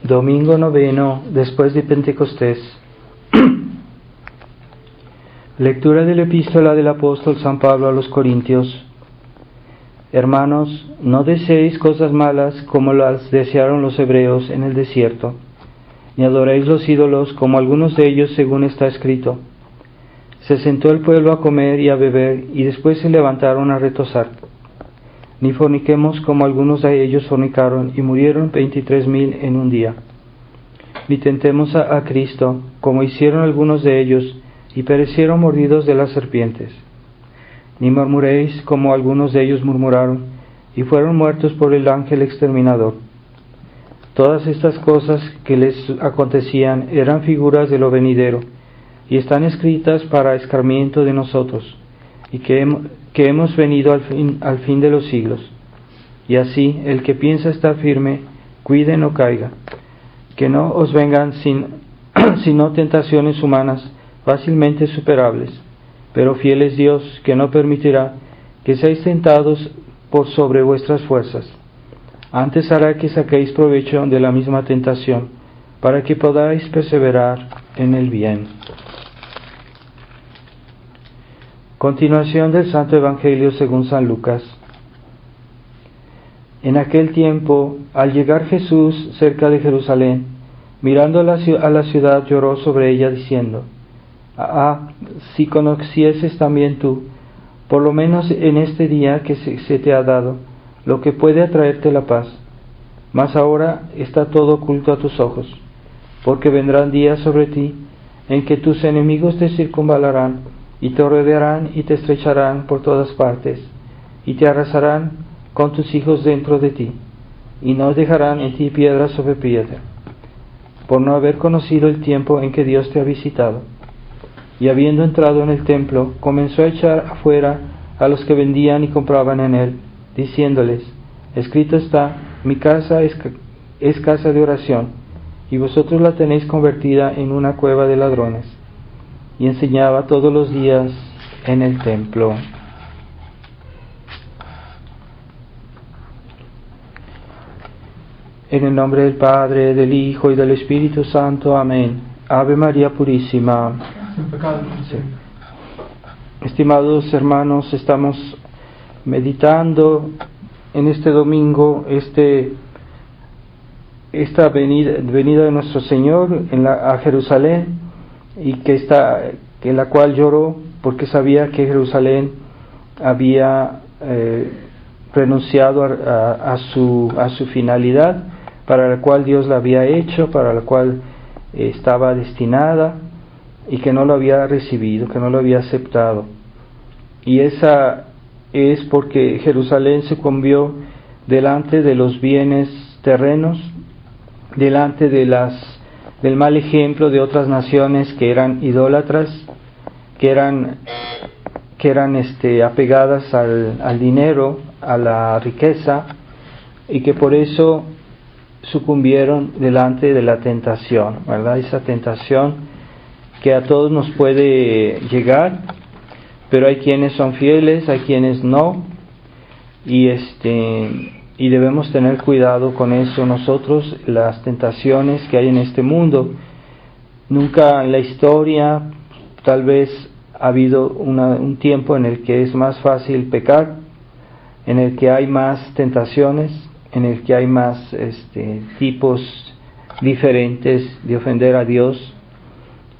Domingo noveno después de Pentecostés. Lectura de la epístola del apóstol San Pablo a los Corintios. Hermanos, no deseéis cosas malas como las desearon los hebreos en el desierto, ni adoréis los ídolos como algunos de ellos, según está escrito. Se sentó el pueblo a comer y a beber, y después se levantaron a retosar. Ni forniquemos como algunos de ellos fornicaron, y murieron 23,000 en un día. Ni tentemos a Cristo, como hicieron algunos de ellos, y perecieron mordidos de las serpientes. Ni murmuréis como algunos de ellos murmuraron, y fueron muertos por el ángel exterminador. Todas estas cosas que les acontecían eran figuras de lo venidero, y están escritas para escarmiento de nosotros, y que hemos venido al fin de los siglos. Y así, el que piensa estar firme, cuide no caiga, que no os vengan sino tentaciones humanas, fácilmente superables, pero fiel es Dios, que no permitirá que seáis tentados por sobre vuestras fuerzas. Antes hará que saquéis provecho de la misma tentación, para que podáis perseverar en el bien. Continuación del Santo Evangelio según San Lucas. En aquel tiempo, al llegar Jesús cerca de Jerusalén, mirando a la ciudad, lloró sobre ella, diciendo: si conocieses también tú, por lo menos en este día que se te ha dado, lo que puede atraerte la paz. Mas ahora está todo oculto a tus ojos, porque vendrán días sobre ti, en que tus enemigos te circunvalarán, y te rodearán y te estrecharán por todas partes, y te arrasarán con tus hijos dentro de ti, y no dejarán en ti piedra sobre piedra, por no haber conocido el tiempo en que Dios te ha visitado. Y habiendo entrado en el templo, comenzó a echar afuera a los que vendían y compraban en él, diciéndoles: escrito está, mi casa es casa de oración, y vosotros la tenéis convertida en una cueva de ladrones. Y enseñaba todos los días en el templo. En el nombre del Padre, del Hijo y del Espíritu Santo. Amén. Ave María Purísima. Sí. Estimados hermanos, estamos meditando en este domingo esta venida de nuestro Señor a Jerusalén, y en la cual lloró porque sabía que Jerusalén había renunciado a su finalidad para la cual Dios la había hecho, para la cual estaba destinada, y que no lo había recibido, que no lo había aceptado. Y esa es porque Jerusalén sucumbió delante de los bienes terrenos, delante del mal ejemplo de otras naciones que eran idólatras, que eran apegadas al dinero, a la riqueza, y que por eso sucumbieron delante de la tentación, ¿verdad? Esa tentación que a todos nos puede llegar, pero hay quienes son fieles, hay quienes no, y debemos tener cuidado con eso nosotros, las tentaciones que hay en este mundo. Nunca en la historia tal vez ha habido un tiempo en el que es más fácil pecar, en el que hay más tentaciones, en el que hay más tipos diferentes de ofender a Dios,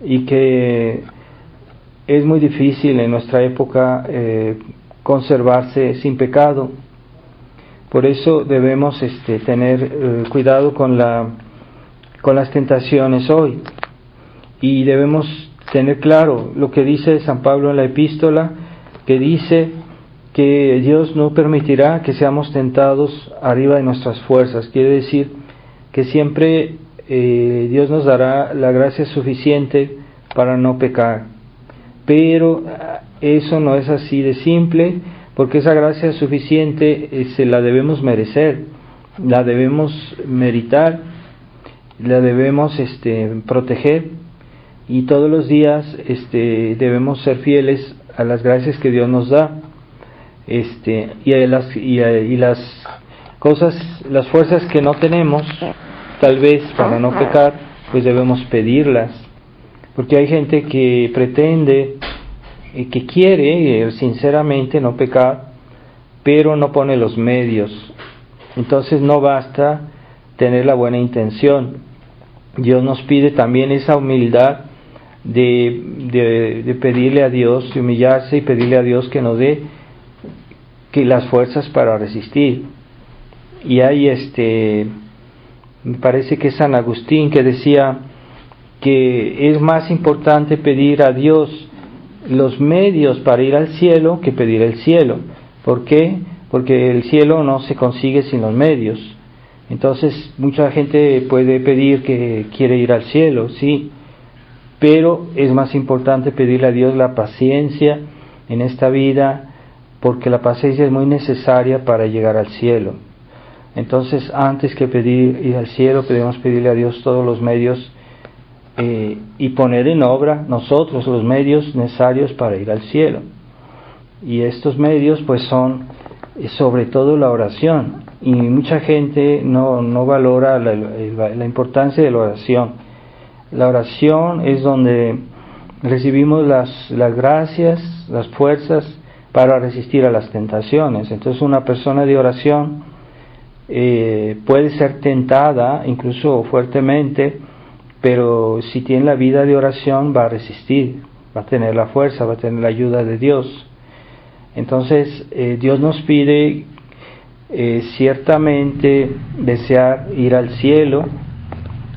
y que es muy difícil en nuestra época conservarse sin pecado. Por eso debemos tener cuidado con las tentaciones hoy, y debemos tener claro lo que dice San Pablo en la epístola, que dice que Dios no permitirá que seamos tentados arriba de nuestras fuerzas. Quiere decir que siempre Dios nos dará la gracia suficiente para no pecar, pero eso no es así de simple, porque esa gracia suficiente se la debemos merecer, la debemos meritar, la debemos proteger, y todos los días debemos ser fieles a las gracias que Dios nos da, y las cosas, las fuerzas que no tenemos, tal vez para no pecar, pues debemos pedirlas. Porque hay gente que pretende, que quiere sinceramente no pecar, pero no pone los medios. Entonces no basta tener la buena intención. Dios nos pide también esa humildad de pedirle a Dios, de humillarse y pedirle a Dios que nos dé las fuerzas para resistir. Y hay me parece que es San Agustín que decía que es más importante pedir a Dios los medios para ir al cielo que pedir el cielo. ¿Por qué? Porque el cielo no se consigue sin los medios. Entonces mucha gente puede pedir que quiere ir al cielo, sí, pero es más importante pedirle a Dios la paciencia en esta vida, porque la paciencia es muy necesaria para llegar al cielo. Entonces, antes que pedir ir al cielo, debemos pedirle a Dios todos los medios y poner en obra nosotros los medios necesarios para ir al cielo. Y estos medios pues son sobre todo la oración, y mucha gente no valora la importancia de la oración. La oración es donde recibimos las gracias, las fuerzas para resistir a las tentaciones. Entonces una persona de oración puede ser tentada incluso fuertemente, pero si tiene la vida de oración va a resistir, va a tener la fuerza, va a tener la ayuda de Dios. Entonces Dios nos pide ciertamente desear ir al cielo,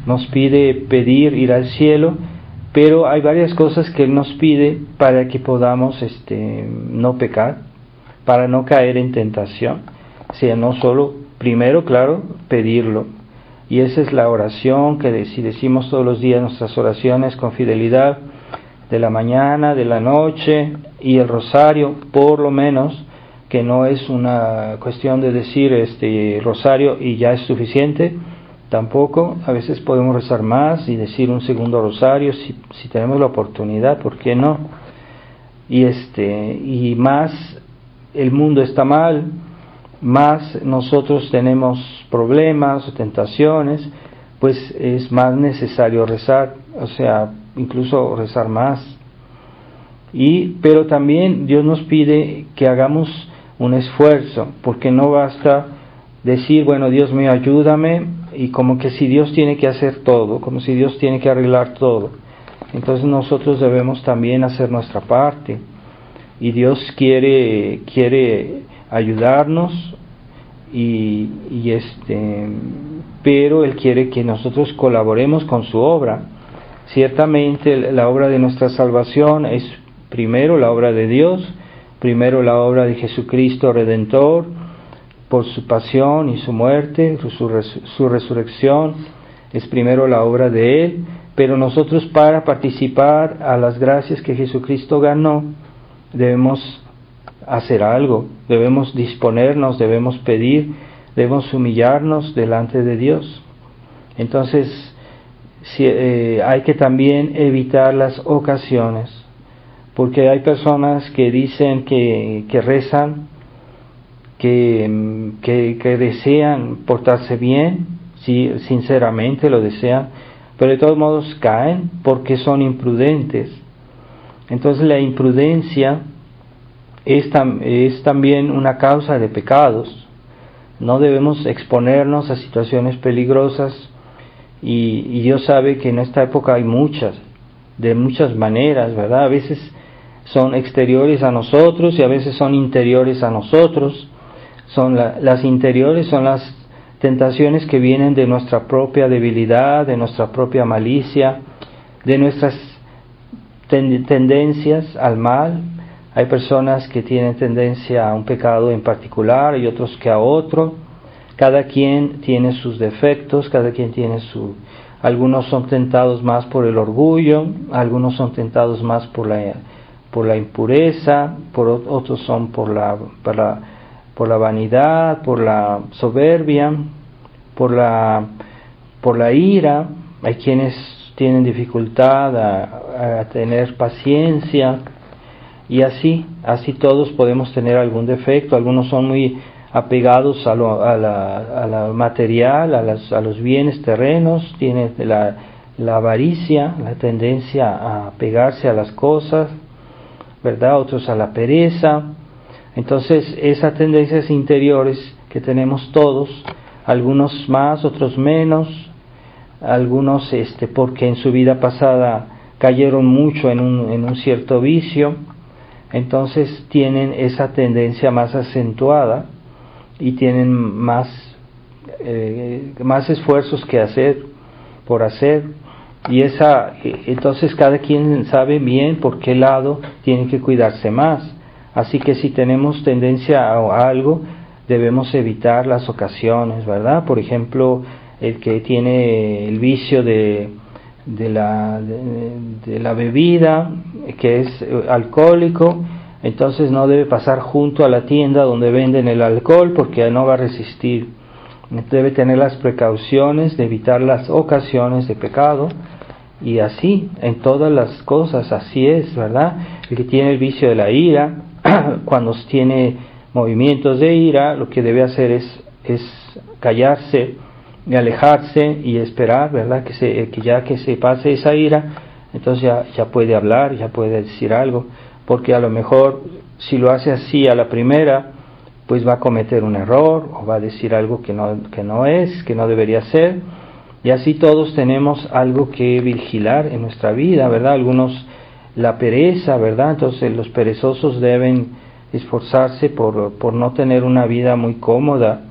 nos pide pedir ir al cielo, pero hay varias cosas que Él nos pide para que podamos no pecar, para no caer en tentación. O sea, no solo, primero, claro, pedirlo. Y esa es la oración que si decimos todos los días nuestras oraciones con fidelidad, de la mañana, de la noche, y el rosario, por lo menos, que no es una cuestión de decir rosario y ya es suficiente, tampoco. A veces podemos rezar más y decir un segundo rosario si tenemos la oportunidad, ¿por qué no? Y más el mundo está mal, más nosotros tenemos problemas o tentaciones, pues es más necesario rezar, o sea, incluso rezar más. Pero también Dios nos pide que hagamos un esfuerzo, porque no basta decir, bueno, Dios mío, ayúdame, y como que si Dios tiene que hacer todo, como si Dios tiene que arreglar todo. Entonces nosotros debemos también hacer nuestra parte, y Dios quiere ayudarnos, pero Él quiere que nosotros colaboremos con su obra. Ciertamente la obra de nuestra salvación es primero la obra de Dios, primero la obra de Jesucristo Redentor, por su pasión y su muerte, su resurrección, es primero la obra de Él, pero nosotros para participar a las gracias que Jesucristo ganó, debemos hacer algo, debemos disponernos, debemos pedir, debemos humillarnos delante de Dios. Entonces, hay que también evitar las ocasiones, porque hay personas que dicen que rezan, que desean portarse bien, sí, sinceramente lo desean, pero de todos modos caen porque son imprudentes. Entonces la imprudencia es también una causa de pecados. No debemos exponernos a situaciones peligrosas, y Dios sabe que en esta época hay de muchas maneras, ¿verdad? A veces son exteriores a nosotros y a veces son interiores a nosotros. Las interiores son las tentaciones que vienen de nuestra propia debilidad, de nuestra propia malicia, de nuestras tendencias al mal. Hay personas que tienen tendencia a un pecado en particular y otros que a otro. Cada quien tiene sus defectos, cada quien tiene algunos son tentados más por el orgullo, algunos son tentados más por la impureza, otros son por la vanidad, por la soberbia, por la ira. Hay quienes tienen dificultad a tener paciencia, y así todos podemos tener algún defecto. Algunos son muy apegados a lo material, a los bienes terrenos, tiene la avaricia, la tendencia a apegarse a las cosas, ¿verdad? Otros a la pereza. Entonces, esas tendencias interiores que tenemos todos, algunos más, otros menos, algunos porque en su vida pasada cayeron mucho en un cierto vicio, entonces tienen esa tendencia más acentuada y tienen más esfuerzos que hacer por hacer, y entonces cada quien sabe bien por qué lado tiene que cuidarse más. Así que si tenemos tendencia a algo, debemos evitar las ocasiones, ¿verdad? Por ejemplo, el que tiene el vicio de la bebida, que es alcohólico, entonces no debe pasar junto a la tienda donde venden el alcohol, porque no va a resistir. Debe tener las precauciones de evitar las ocasiones de pecado, y así en todas las cosas, así es, ¿verdad? El que tiene el vicio de la ira, cuando tiene movimientos de ira, lo que debe hacer es callarse y alejarse y esperar, ¿verdad? Que ya que se pase esa ira, entonces ya puede hablar, ya puede decir algo, porque a lo mejor si lo hace así a la primera, pues va a cometer un error o va a decir algo que no debería ser, y así todos tenemos algo que vigilar en nuestra vida, ¿verdad? Algunos la pereza, ¿verdad? Entonces los perezosos deben esforzarse por no tener una vida muy cómoda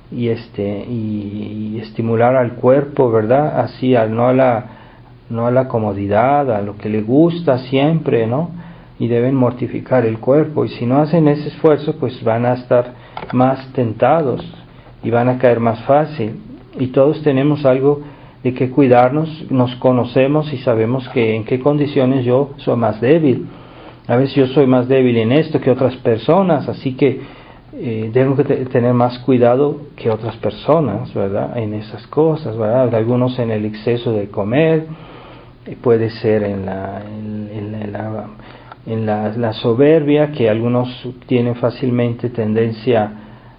y estimular al cuerpo, ¿verdad? Así no a la comodidad, a lo que le gusta siempre, ¿no? Y deben mortificar el cuerpo, y si no hacen ese esfuerzo, pues van a estar más tentados y van a caer más fácil. Y todos tenemos algo de que cuidarnos, nos conocemos y sabemos en qué condiciones yo soy más débil. A veces yo soy más débil en esto que otras personas, así que tengo que tener más cuidado que otras personas, ¿verdad? En esas cosas, ¿verdad? Algunos en el exceso de comer, puede ser en la soberbia, que algunos tienen fácilmente tendencia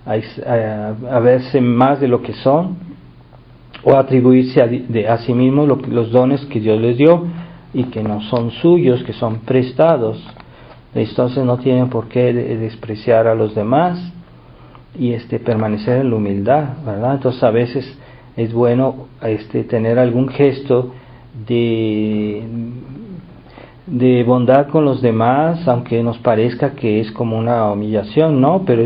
a verse más de lo que son, o atribuirse a sí mismos los dones que Dios les dio y que no son suyos, que son prestados. Entonces no tienen por qué despreciar a los demás y permanecer en la humildad, ¿verdad? Entonces a veces es bueno tener algún gesto de bondad con los demás, aunque nos parezca que es como una humillación, ¿no? Pero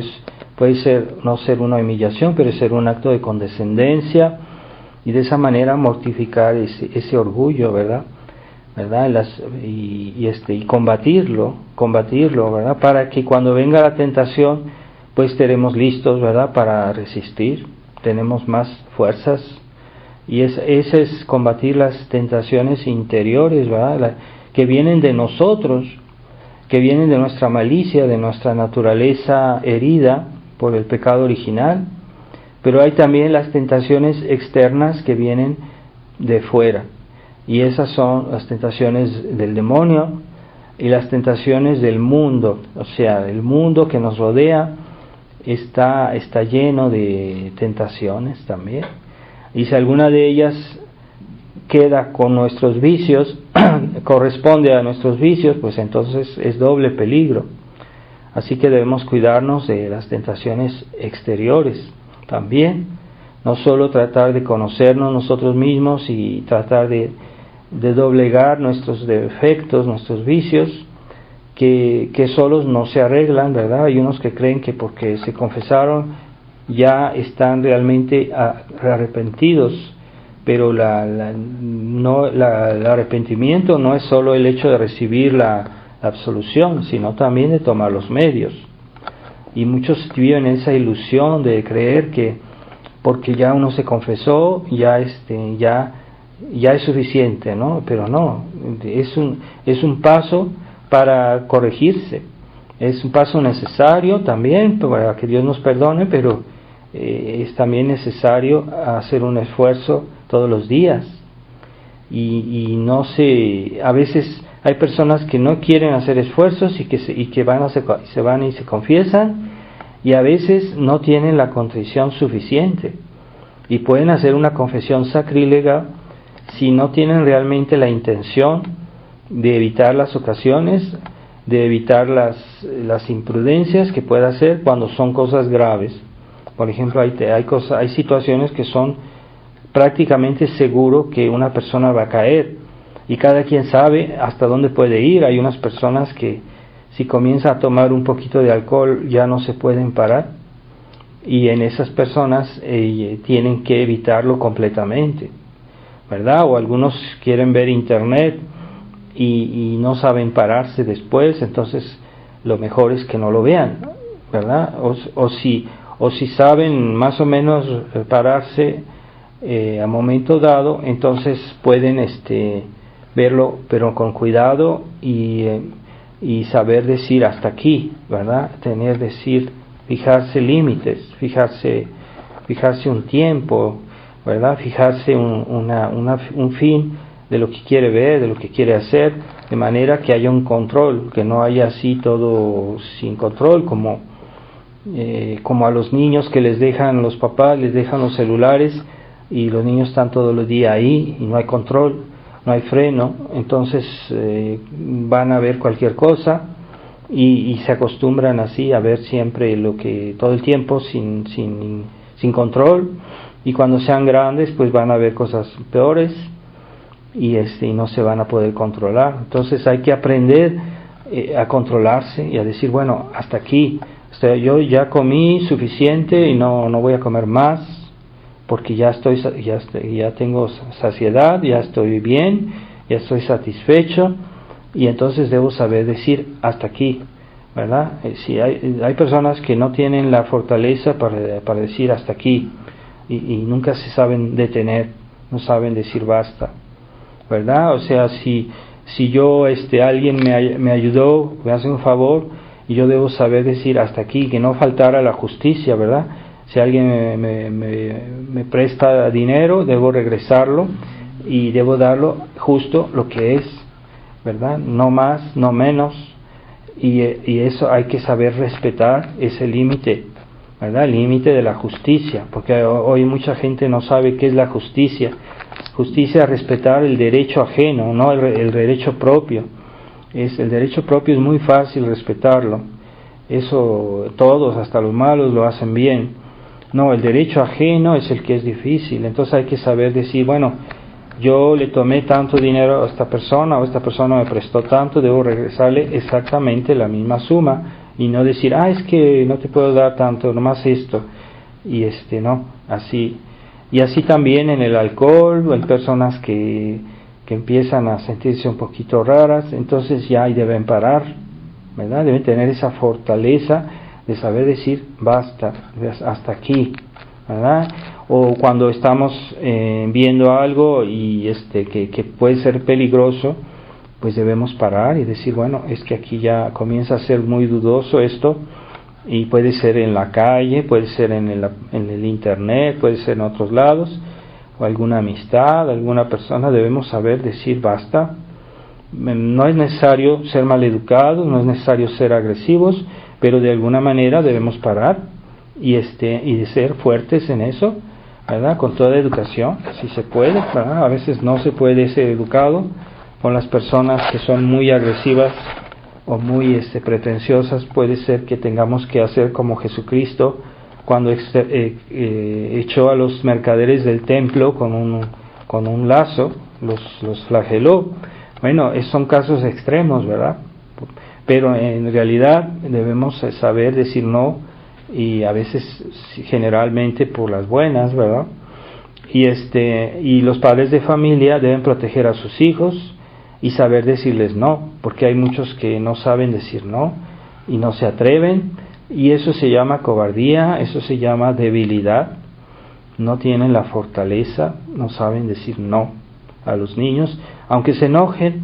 puede ser no ser una humillación, pero ser un acto de condescendencia, y de esa manera mortificar ese orgullo, ¿verdad? Y combatirlo, ¿verdad? Para que cuando venga la tentación, pues estaremos listos, ¿verdad? Para resistir, tenemos más fuerzas, y ese es combatir las tentaciones interiores, ¿verdad? Que vienen de nosotros, que vienen de nuestra malicia, de nuestra naturaleza herida por el pecado original. Pero hay también las tentaciones externas que vienen de fuera, y esas son las tentaciones del demonio y las tentaciones del mundo. O sea, el mundo que nos rodea está lleno de tentaciones también, y si alguna de ellas queda con nuestros vicios, corresponde a nuestros vicios, pues entonces es doble peligro. Así que debemos cuidarnos de las tentaciones exteriores también, no solo tratar de conocernos nosotros mismos y tratar de doblegar nuestros defectos, nuestros vicios, que solos no se arreglan, ¿verdad? Hay unos que creen que porque se confesaron ya están realmente arrepentidos, pero el arrepentimiento no es solo el hecho de recibir la absolución, sino también de tomar los medios. Y muchos viven esa ilusión de creer que porque ya uno se confesó, ya es suficiente, ¿no? Pero no, es un paso para corregirse, es un paso necesario también para que Dios nos perdone, pero es también necesario hacer un esfuerzo todos los días. Y a veces hay personas que no quieren hacer esfuerzos y que se van y se confiesan, y a veces no tienen la contrición suficiente y pueden hacer una confesión sacrílega si no tienen realmente la intención de evitar las ocasiones, de evitar las imprudencias que pueda hacer cuando son cosas graves. Por ejemplo, hay situaciones que son prácticamente seguro que una persona va a caer, y cada quien sabe hasta dónde puede ir. Hay unas personas que si comienza a tomar un poquito de alcohol ya no se pueden parar, y en esas personas tienen que evitarlo completamente, ¿verdad? O algunos quieren ver internet y no saben pararse después, entonces lo mejor es que no lo vean, ¿verdad? O si saben más o menos pararse a momento dado, entonces pueden verlo, pero con cuidado, y saber decir hasta aquí, ¿verdad? Fijarse límites, fijarse un tiempo, ¿verdad? Fijarse un fin de lo que quiere ver, de lo que quiere hacer, de manera que haya un control, que no haya así todo sin control, como a los niños que los papás les dejan los celulares, y los niños están todo el día ahí y no hay control, no hay freno, entonces van a ver cualquier cosa y se acostumbran así a ver siempre todo el tiempo sin control, y cuando sean grandes pues van a ver cosas peores y no se van a poder controlar. Entonces hay que aprender a controlarse y a decir, bueno, hasta aquí, yo ya comí suficiente y no voy a comer más, porque ya tengo saciedad, ya estoy bien, ya estoy satisfecho, y entonces debo saber decir hasta aquí, ¿verdad? Si hay personas que no tienen la fortaleza para decir hasta aquí, y nunca se saben detener, no saben decir basta, ¿verdad? O sea, si yo alguien me ayudó, me hace un favor, y yo debo saber decir hasta aquí, que no faltara la justicia, ¿verdad? Si alguien me presta dinero, debo regresarlo y debo darlo justo lo que es, ¿verdad? No más, no menos, y eso hay que saber respetar ese límite, ¿verdad? El límite de la justicia, porque hoy mucha gente no sabe qué es la justicia. Justicia es respetar el derecho ajeno, no el derecho propio. El derecho propio es muy fácil respetarlo, eso todos, hasta los malos, lo hacen bien. No, el derecho ajeno es el que es difícil. Entonces hay que saber decir, bueno, yo le tomé tanto dinero a esta persona, o esta persona me prestó tanto, debo regresarle exactamente la misma suma, y no decir, es que no te puedo dar tanto, nomás esto, y no, así. Y así también en el alcohol, hay personas que empiezan a sentirse un poquito raras, entonces ya deben parar, ¿verdad? Deben tener esa fortaleza de saber decir basta, hasta aquí, ¿verdad? O cuando estamos viendo algo y que puede ser peligroso, pues debemos parar y decir, bueno, es que aquí ya comienza a ser muy dudoso esto, y puede ser en la calle, puede ser en el internet, puede ser en otros lados, o alguna amistad, alguna persona. Debemos saber decir basta. No es necesario ser maleducados, no es necesario ser agresivos, pero de alguna manera debemos parar y de ser fuertes en eso, ¿verdad? Con toda educación, si se puede, ¿verdad? A veces no se puede ser educado con las personas que son muy agresivas o muy pretenciosas. Puede ser que tengamos que hacer como Jesucristo cuando echó a los mercaderes del templo con un lazo, los flageló. Bueno, son casos extremos, ¿verdad? Pero en realidad debemos saber decir no, y a veces generalmente por las buenas, ¿verdad? Y los padres de familia deben proteger a sus hijos y saber decirles no, porque hay muchos que no saben decir no y no se atreven, y eso se llama cobardía, eso se llama debilidad. No tienen la fortaleza, no saben decir no a los niños, aunque se enojen,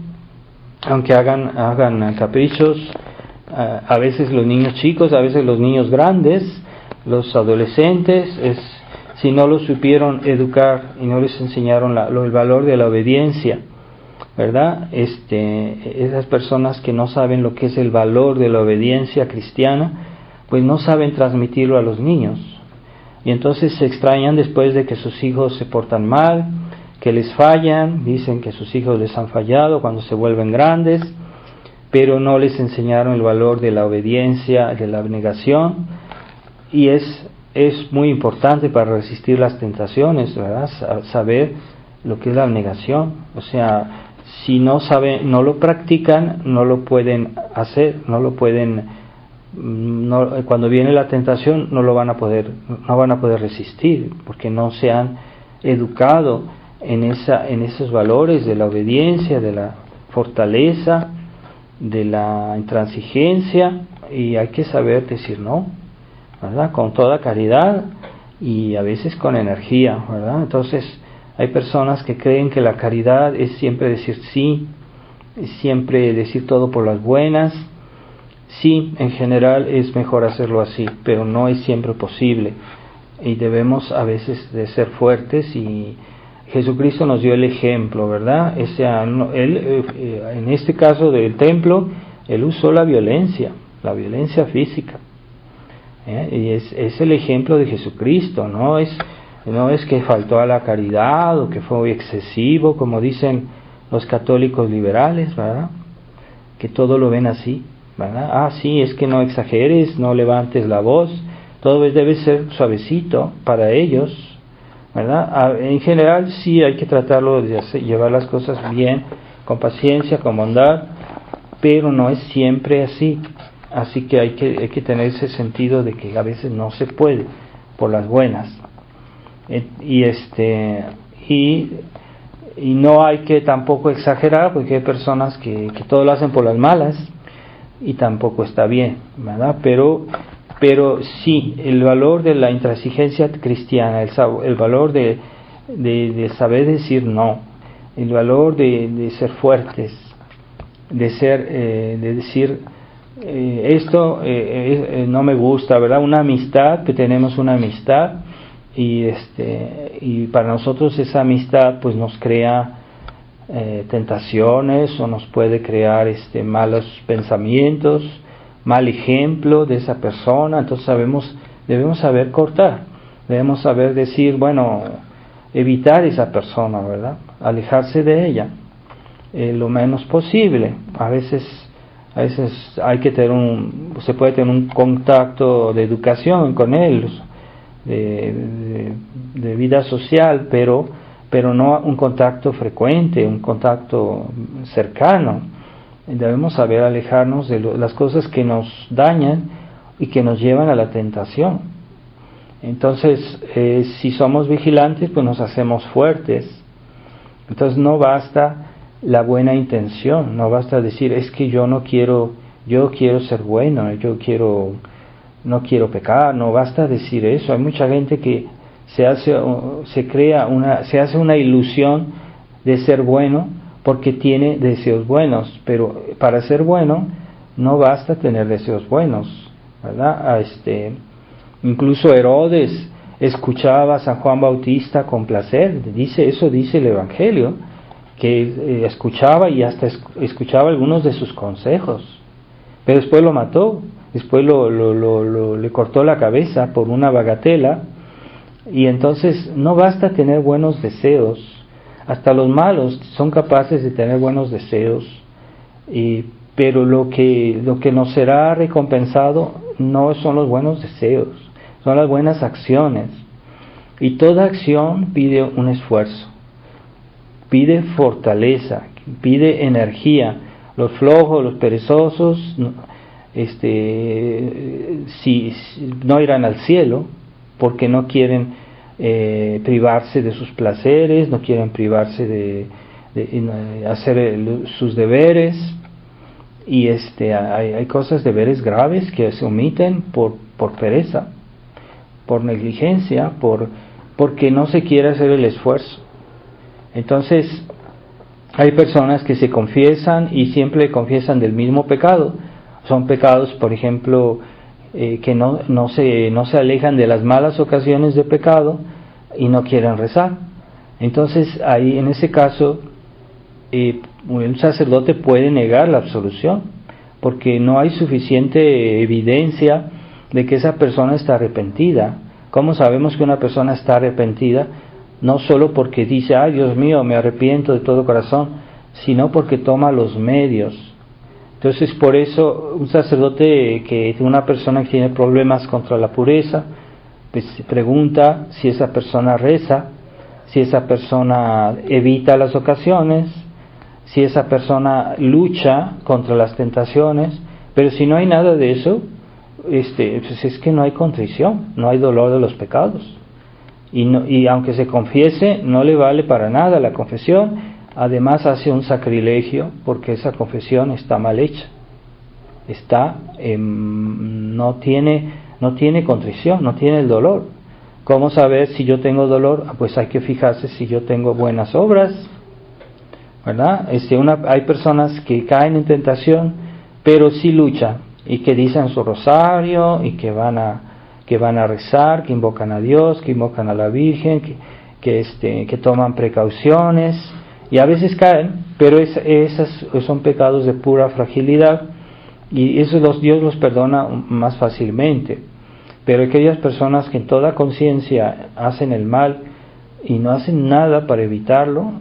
aunque hagan caprichos, a veces los niños chicos, a veces los niños grandes, los adolescentes, si no los supieron educar y no les enseñaron el valor de la obediencia, ¿verdad? Esas personas que no saben lo que es el valor de la obediencia cristiana, pues no saben transmitirlo a los niños. Y entonces se extrañan después de que sus hijos se portan mal, que les fallan, dicen que sus hijos les han fallado cuando se vuelven grandes, pero no les enseñaron el valor de la obediencia, de la abnegación, y es muy importante para resistir las tentaciones, ¿verdad? Saber lo que es la abnegación. O sea, si no lo practican, no lo pueden hacer, cuando viene la tentación no van a poder resistir, porque no se han educado en esos valores de la obediencia, de la fortaleza, de la intransigencia, y hay que saber decir no, ¿verdad? Con toda caridad y a veces con energía, ¿verdad? Entonces hay personas que creen que la caridad es siempre decir sí, es siempre decir todo por las buenas. Sí, en general es mejor hacerlo así, pero no es siempre posible y debemos a veces de ser fuertes, y Jesucristo nos dio el ejemplo, ¿verdad? En este caso del templo, Él usó la violencia física, y es el ejemplo de Jesucristo, no es que faltó a la caridad o que fue excesivo, como dicen los católicos liberales, ¿verdad? Que todo lo ven así, ¿verdad? Sí, es que no exageres, no levantes la voz, todo debe ser suavecito para ellos, ¿verdad? En general sí hay que tratarlo de llevar las cosas bien, con paciencia, con bondad, pero no es siempre así. Así que hay que tener ese sentido de que a veces no se puede por las buenas, y no hay que tampoco exagerar, porque hay personas que todo lo hacen por las malas y tampoco está bien, ¿verdad? Pero sí, el valor de la intransigencia cristiana, el valor de saber decir no, el valor de ser fuertes, de decir esto no me gusta, ¿verdad? Una amistad, que tenemos una amistad, y para nosotros esa amistad pues nos crea tentaciones, o nos puede crear malos pensamientos, mal ejemplo de esa persona. Entonces debemos saber cortar, debemos saber decir, bueno, evitar esa persona, ¿verdad? Alejarse de ella lo menos posible. A veces hay que se puede tener un contacto de educación con él, de vida social, pero no un contacto frecuente, un contacto cercano. Debemos saber alejarnos de las cosas que nos dañan y que nos llevan a la tentación. Entonces, si somos vigilantes, pues nos hacemos fuertes. Entonces no basta la buena intención, no basta decir, es que yo quiero ser bueno, no quiero pecar, no basta decir eso. Hay mucha gente que se hace una ilusión de ser bueno porque tiene deseos buenos, pero para ser bueno no basta tener deseos buenos, ¿verdad? Incluso Herodes escuchaba a San Juan Bautista con placer, dice el Evangelio, que escuchaba y hasta escuchaba algunos de sus consejos, pero después lo mató, después le cortó la cabeza por una bagatela. Y entonces no basta tener buenos deseos, hasta los malos son capaces de tener buenos deseos, pero lo que nos será recompensado no son los buenos deseos, son las buenas acciones. Y toda acción pide un esfuerzo, pide fortaleza, pide energía. Los flojos, los perezosos, si no irán al cielo, porque no quieren privarse de sus placeres, no quieren privarse de hacer sus deberes, y hay cosas, deberes graves que se omiten por pereza, por negligencia, porque no se quiere hacer el esfuerzo. Entonces hay personas que se confiesan y siempre confiesan del mismo pecado. Son pecados, por ejemplo, que no se alejan de las malas ocasiones de pecado y no quieren rezar. Entonces ahí, en ese caso, un sacerdote puede negar la absolución, porque no hay suficiente evidencia de que esa persona está arrepentida. ¿Cómo sabemos que una persona está arrepentida? No solo porque dice, ay Dios mío, me arrepiento de todo corazón, sino porque toma los medios. Entonces, por eso, un sacerdote una persona que tiene problemas contra la pureza, pues se pregunta si esa persona reza, si esa persona evita las ocasiones, si esa persona lucha contra las tentaciones. Pero si no hay nada de eso, pues es que no hay contrición, no hay dolor de los pecados. Y aunque se confiese, no le vale para nada la confesión. Además hace un sacrilegio, porque esa confesión está mal hecha. No tiene contrición, no tiene el dolor. ¿Cómo saber si yo tengo dolor? Pues hay que fijarse si yo tengo buenas obras, ¿verdad? Hay personas que caen en tentación, pero sí luchan, y que dicen su rosario, y que van a rezar, que invocan a Dios, que invocan a la Virgen, que toman precauciones, y a veces caen, pero esas son pecados de pura fragilidad, y eso Dios los perdona más fácilmente. Pero aquellas personas que en toda conciencia hacen el mal y no hacen nada para evitarlo,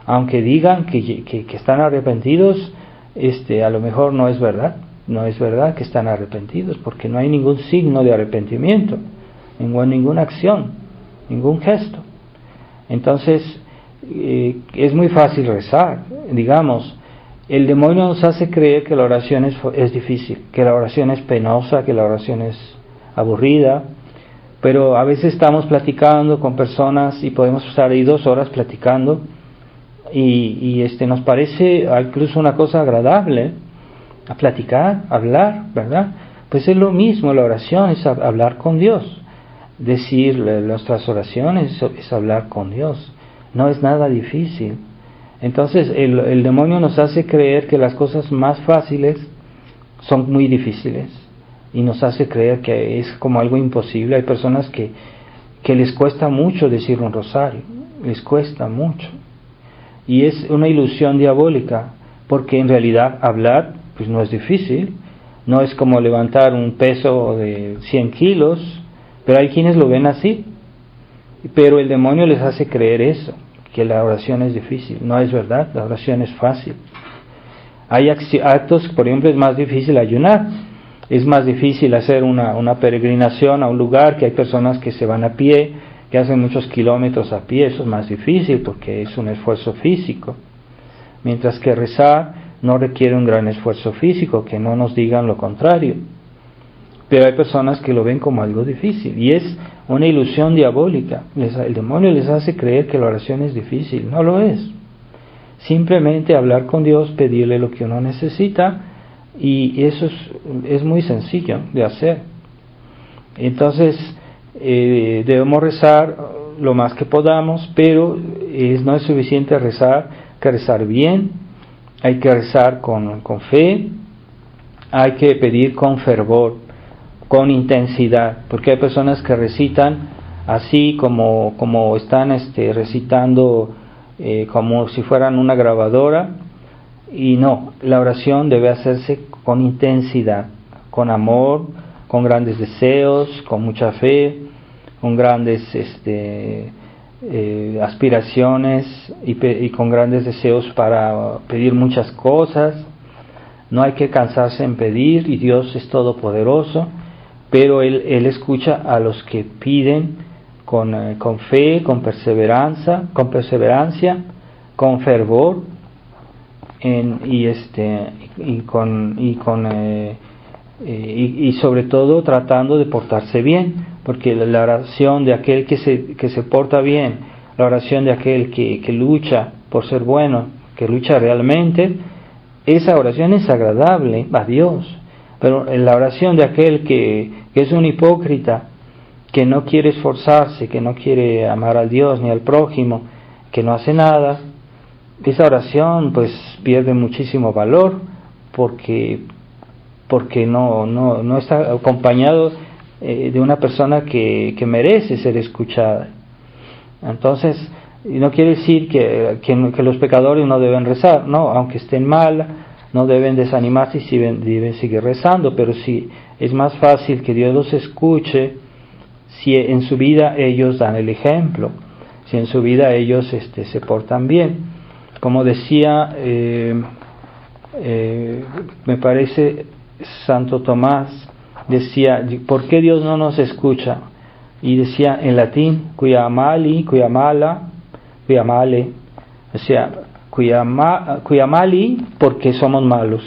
aunque digan que están arrepentidos, a lo mejor no es verdad que están arrepentidos, porque no hay ningún signo de arrepentimiento, ninguna acción, ningún gesto. Entonces, es muy fácil rezar. Digamos, el demonio nos hace creer que la oración es difícil, que la oración es penosa, que la oración es aburrida, pero a veces estamos platicando con personas y podemos estar ahí 2 horas platicando y nos parece incluso una cosa agradable a platicar, hablar, ¿verdad? Pues es lo mismo, la oración es hablar con Dios, decir nuestras oraciones es hablar con Dios, no es nada difícil. Entonces el demonio nos hace creer que las cosas más fáciles son muy difíciles y nos hace creer que es como algo imposible. Hay personas que les cuesta mucho decir un rosario, les cuesta mucho, y es una ilusión diabólica, porque en realidad hablar pues no es difícil, no es como levantar un peso de 100 kilos, pero hay quienes lo ven así, pero el demonio les hace creer eso, que la oración es difícil. No es verdad, la oración es fácil. Hay actos, por ejemplo, es más difícil ayunar, es más difícil hacer una peregrinación a un lugar, que hay personas que se van a pie, que hacen muchos kilómetros a pie, eso es más difícil porque es un esfuerzo físico, mientras que rezar no requiere un gran esfuerzo físico, que no nos digan lo contrario. Pero hay personas que lo ven como algo difícil, y es una ilusión diabólica. El demonio les hace creer que la oración es difícil, no lo es. Simplemente hablar con Dios, pedirle lo que uno necesita, y eso es muy sencillo de hacer. Entonces debemos rezar lo más que podamos, pero no es suficiente rezar, hay que rezar bien, hay que rezar con fe, hay que pedir con fervor, con intensidad, porque hay personas que recitan así como están recitando como si fueran una grabadora, y no, la oración debe hacerse con intensidad, con amor, con grandes deseos, con mucha fe, con grandes aspiraciones y con grandes deseos para pedir muchas cosas. No hay que cansarse en pedir, y Dios es todopoderoso, pero Él escucha a los que piden con fe, con perseverancia, con fervor, y sobre todo tratando de portarse bien, porque la oración de aquel que se porta bien, la oración de aquel que lucha por ser bueno, que lucha realmente, esa oración es agradable a Dios. Pero la oración de aquel que es un hipócrita, que no quiere esforzarse, que no quiere amar a Dios ni al prójimo, que no hace nada, esa oración pues pierde muchísimo valor, porque no está acompañado de una persona que merece ser escuchada. Entonces, no quiere decir que los pecadores no deben rezar, no, aunque estén mal, no deben desanimarse y deben seguir rezando, pero si es más fácil que Dios los escuche si en su vida ellos dan el ejemplo, si en su vida ellos se portan bien. Como decía, me parece Santo Tomás, decía, ¿por qué Dios no nos escucha? Y decía en latín, cuia mali, cuia male, o sea, cuia mali, porque somos malos.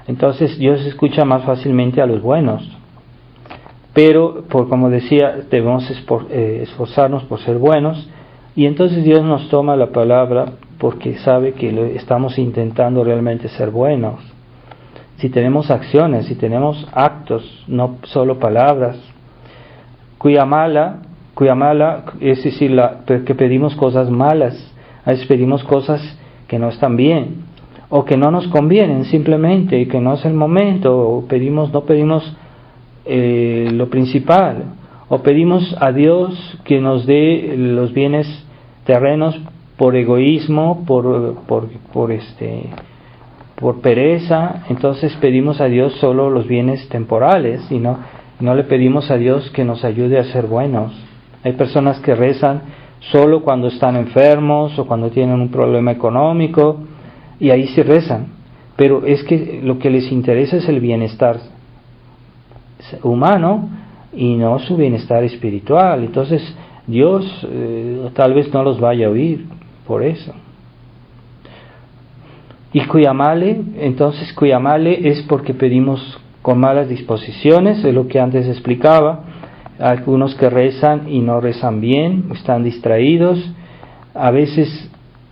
Entonces Dios escucha más fácilmente a los buenos. Pero, como decía, debemos esforzarnos por ser buenos, y entonces Dios nos toma la palabra porque sabe que estamos intentando realmente ser buenos. Si tenemos acciones, si tenemos actos, no solo palabras. Cuya mala es decir, que pedimos cosas malas, a veces pedimos cosas que no están bien, o que no nos convienen simplemente, que no es el momento, o no pedimos lo principal, o pedimos a Dios que nos dé los bienes terrenos por egoísmo, por pereza. Entonces pedimos a Dios solo los bienes temporales y no le pedimos a Dios que nos ayude a ser buenos. Hay personas que rezan solo cuando están enfermos o cuando tienen un problema económico, y ahí sí rezan, pero es que lo que les interesa es el bienestar humano y no su bienestar espiritual. Entonces Dios tal vez no los vaya a oír por eso. Y cuyamale es porque pedimos con malas disposiciones, es lo que antes explicaba. Algunos que rezan y no rezan bien, están distraídos. A veces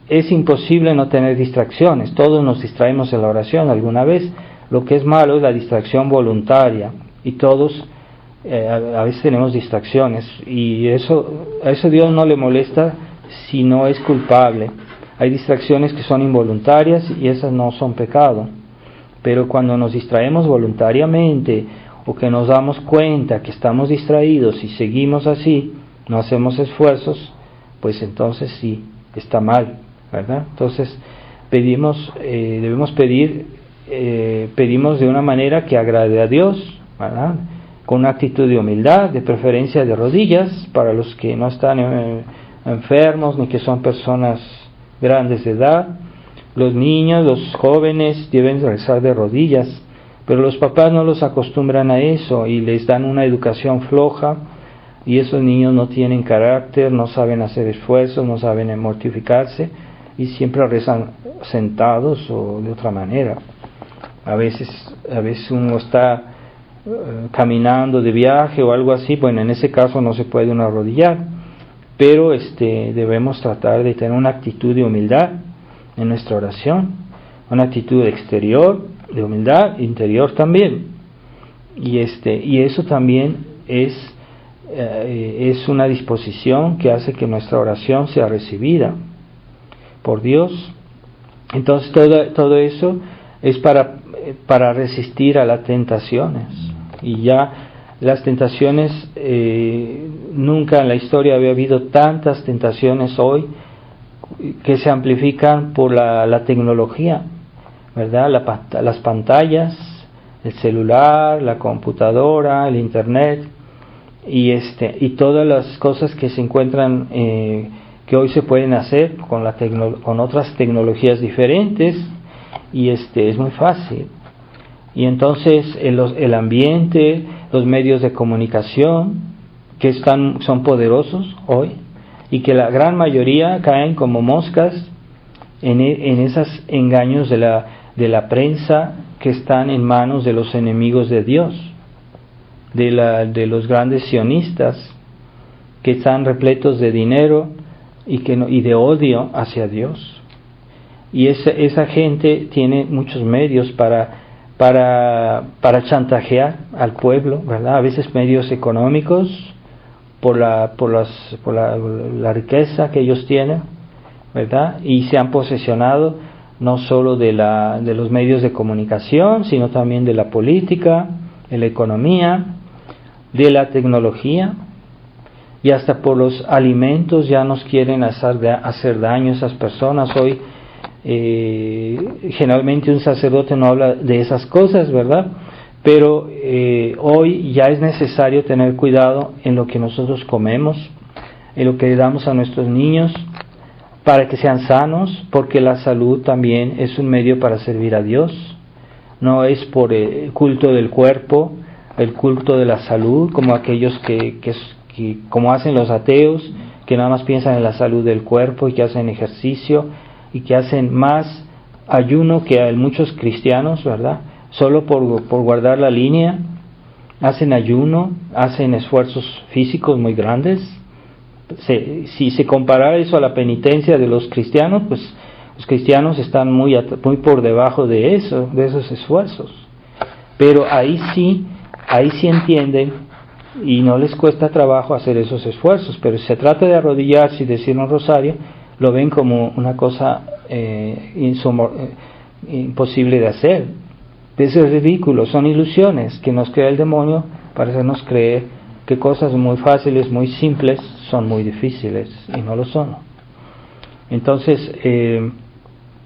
es imposible no tener distracciones, todos nos distraemos en la oración alguna vez. Lo que es malo es la distracción voluntaria, y todos a veces tenemos distracciones, y a eso Dios no le molesta si no es culpable. Hay distracciones que son involuntarias y esas no son pecado, pero cuando nos distraemos voluntariamente o que nos damos cuenta que estamos distraídos y seguimos así, no hacemos esfuerzos, pues entonces sí, está mal, ¿verdad? Entonces debemos pedir, pedimos de una manera que agrade a Dios, ¿verdad? Con una actitud de humildad, de preferencia de rodillas, para los que no están enfermos ni que son personas grandes de edad. Los niños, los jóvenes deben rezar de rodillas, pero los papás no los acostumbran a eso y les dan una educación floja, y esos niños no tienen carácter, no saben hacer esfuerzos, no saben mortificarse, y siempre rezan sentados o de otra manera. A veces uno está caminando de viaje o algo así, bueno, en ese caso no se puede uno arrodillar, pero debemos tratar de tener una actitud de humildad en nuestra oración, una actitud exterior de humildad, interior también, y eso también es una disposición que hace que nuestra oración sea recibida por Dios. Entonces todo eso es para resistir a las tentaciones, y ya las tentaciones, nunca en la historia había habido tantas tentaciones hoy, que se amplifican por la tecnología, ¿verdad? Las pantallas, el celular, la computadora, el internet, y todas las cosas que se encuentran, que hoy se pueden hacer con otras tecnologías diferentes, y es muy fácil. Y entonces el ambiente, los medios de comunicación que son poderosos hoy, y que la gran mayoría caen como moscas en esos engaños de la prensa, que están en manos de los enemigos de Dios, de los grandes sionistas, que están repletos de dinero y de odio hacia Dios. Y esa gente tiene muchos medios para chantajear al pueblo, ¿verdad? A veces medios económicos, por la riqueza que ellos tienen, ¿verdad? Y se han posesionado no solo de los medios de comunicación, sino también de la política, de la economía, de la tecnología, y hasta por los alimentos ya nos quieren hacer daño a esas personas. Hoy generalmente un sacerdote no habla de esas cosas, ¿verdad? pero hoy ya es necesario tener cuidado en lo que nosotros comemos, en lo que damos a nuestros niños, para que sean sanos, porque la salud también es un medio para servir a Dios. No es por el culto del cuerpo, el culto de la salud, como aquellos que como hacen los ateos, que nada más piensan en la salud del cuerpo y que hacen ejercicio y que hacen más ayuno que muchos cristianos, ¿verdad? Solo por guardar la línea, hacen ayuno, hacen esfuerzos físicos muy grandes. Si se compara eso a la penitencia de los cristianos, pues los cristianos están muy por debajo de esos esfuerzos. Pero ahí sí entienden y no les cuesta trabajo hacer esos esfuerzos. Pero si se trata de arrodillarse y decir un rosario, lo ven como una cosa imposible de hacer. Eso es ridículo, son ilusiones que nos crea el demonio para hacernos creer que cosas muy fáciles, muy simples, son muy difíciles, y no lo son. Entonces,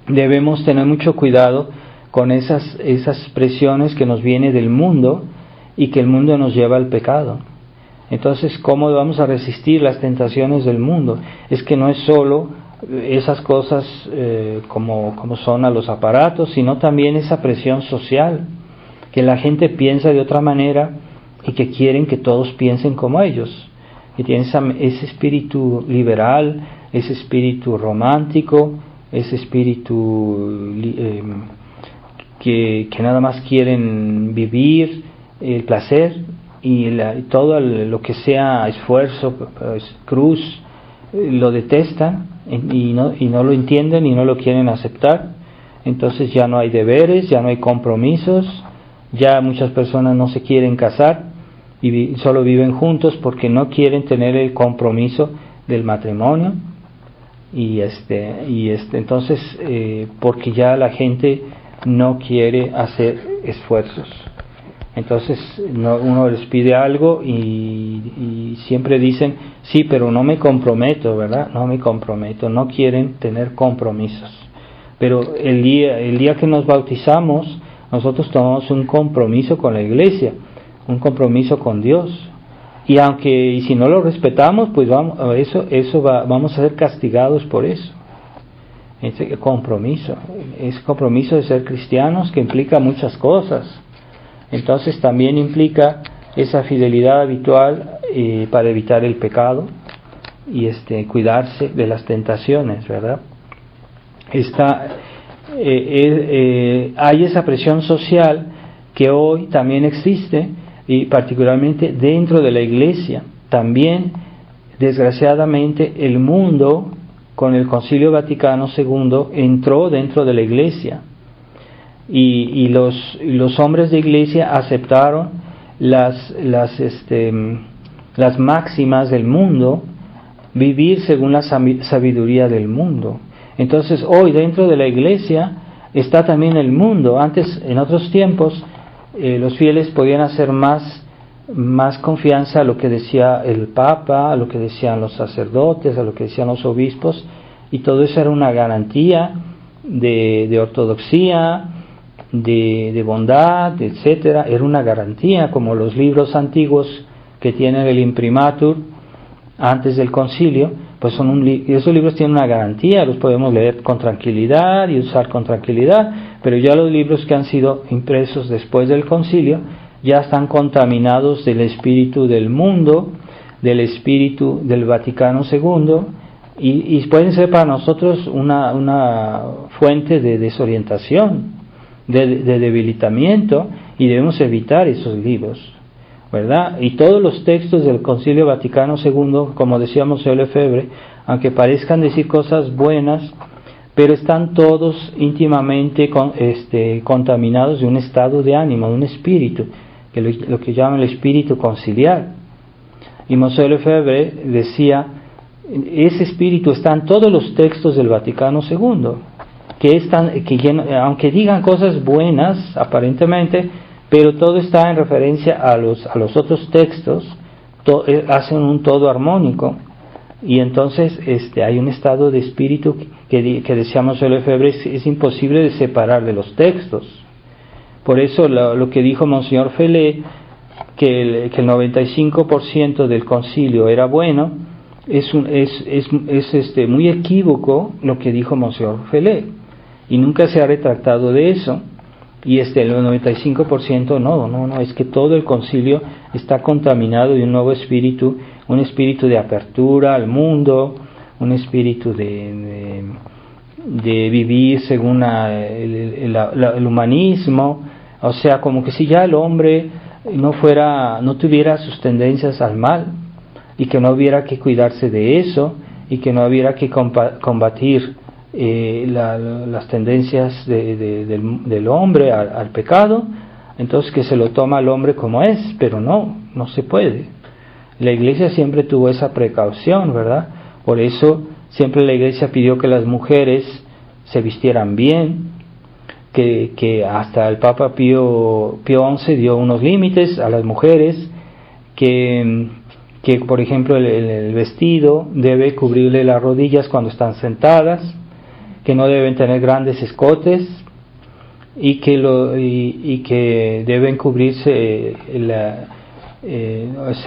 debemos tener mucho cuidado con esas presiones que nos vienen del mundo y que el mundo nos lleva al pecado. Entonces, ¿cómo vamos a resistir las tentaciones del mundo? Es que no es solo esas cosas como son a los aparatos, sino también esa presión social, que la gente piensa de otra manera y que quieren que todos piensen como ellos, que tienen ese espíritu liberal, ese espíritu romántico, ese espíritu que nada más quieren vivir el placer y todo lo que sea esfuerzo, cruz, lo detestan y no lo entienden y no lo quieren aceptar. Entonces ya no hay deberes, ya no hay compromisos, ya muchas personas no se quieren casar y solo viven juntos porque no quieren tener el compromiso del matrimonio y entonces porque ya la gente no quiere hacer esfuerzos. Entonces uno les pide algo y siempre dicen, sí, pero no me comprometo, ¿verdad? No me comprometo, no quieren tener compromisos. Pero el día que nos bautizamos, nosotros tomamos un compromiso con la iglesia, un compromiso con Dios. Y si no lo respetamos, pues vamos a ser castigados por eso. Ese compromiso de ser cristianos que implica muchas cosas. Entonces también implica esa fidelidad habitual para evitar el pecado y cuidarse de las tentaciones, ¿verdad? Hay esa presión social que hoy también existe y particularmente dentro de la iglesia. También, desgraciadamente, el mundo con el Concilio Vaticano II entró dentro de la iglesia. Y los hombres de iglesia aceptaron las máximas del mundo, vivir según la sabiduría del mundo. Entonces hoy dentro de la iglesia está también el mundo. Antes, en otros tiempos, los fieles podían hacer más confianza a lo que decía el Papa, a lo que decían los sacerdotes, a lo que decían los obispos, y todo eso era una garantía de ortodoxia, de bondad, etcétera. Era una garantía, como los libros antiguos que tienen el imprimatur antes del concilio, pues esos libros tienen una garantía, los podemos leer con tranquilidad y usar con tranquilidad, pero ya los libros que han sido impresos después del concilio ya están contaminados del espíritu del mundo, del espíritu del Vaticano II, y pueden ser para nosotros una fuente de desorientación, de debilitamiento, y debemos evitar esos libros, ¿verdad? Y todos los textos del Concilio Vaticano II, como decíamos el Lefebvre, aunque parezcan decir cosas buenas, pero están todos íntimamente contaminados de un estado de ánimo, de un espíritu, que lo que llaman el espíritu conciliar. Y Monsieur Lefebvre decía, ese espíritu está en todos los textos del Vaticano II, aunque digan cosas buenas aparentemente, pero todo está en referencia a los otros textos, hacen un todo armónico, y entonces hay un estado de espíritu que decíamos el Lefebvre es imposible de separar de los textos, Por eso lo que dijo Monseñor Felé, que el 95% del concilio era bueno, es muy equívoco lo que dijo Monseñor Felé, y nunca se ha retractado de eso. Y el 95% no, es que todo el concilio está contaminado de un nuevo espíritu, un espíritu de apertura al mundo, un espíritu de vivir según el humanismo. O sea, como que si ya el hombre no tuviera sus tendencias al mal, y que no hubiera que cuidarse de eso, y que no hubiera que combatir las tendencias del hombre al pecado, entonces que se lo toma al hombre como es, pero no se puede. La Iglesia siempre tuvo esa precaución, ¿verdad? Por eso siempre la Iglesia pidió que las mujeres se vistieran bien, que hasta el Papa Pío XI dio unos límites a las mujeres, que por ejemplo el vestido debe cubrirle las rodillas cuando están sentadas, que no deben tener grandes escotes, y que deben cubrirse